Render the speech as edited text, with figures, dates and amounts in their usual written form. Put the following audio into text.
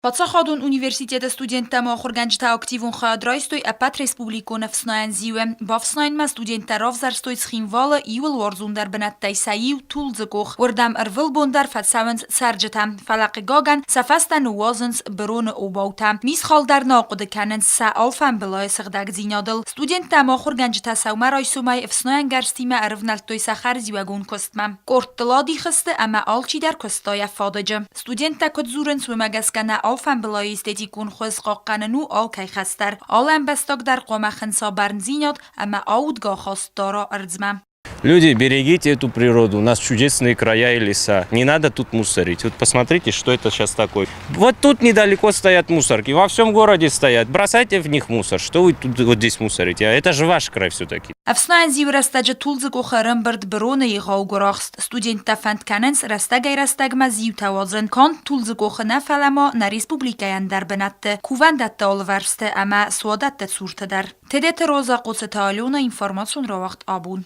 Подсахадун университета студента махурганжта активун хадрайстой апат республикона вснаен зиуе. Бавснаен ма студента равзарстой схинвала иул варзундар бенаттай саиу тулзагох. Вардам арвил бондар фатсавенс сарджата. Фалак гаган сафаста нуазенс برون اوباوتا. میز خالدر ناقد کنن سا آفن بلای سغدگ زینادل. студента махурганжта саумарай сумай вснаен گرستیما ارفنالتوی سخر زیوگون کستمم. کورتلادی خسته اما آلچی در کستای فادجه. студента کدزورن سومگسکنه آفن بلای استیتیکون خوز قاقننو آکی خستر. آلم بستاک در قامخن سابرن زیناد اما آودگاه خواست دارا ارزمم. Люди, берегите эту природу, у нас чудесные края и леса. Не надо тут мусорить. Вот посмотрите, что это сейчас такое. Вот тут недалеко стоят мусорки, во всем городе стоят. Бросайте в них мусор. Что вы тут вот здесь мусорите? Это же ваш край все-таки. افسناین زیو رستج تولزگ و خرم برد برونه یغاو گراخست. студента فند کننس رستگی رستگ ما زیو توازن. کان تولزگ و خنفل ما نا ریسپوبلیکایان در بنات. کووندت دال ورسته اما سوادت تسورت در. تدت روزا قوس تالیون اینفورماسیون را وقت آبون.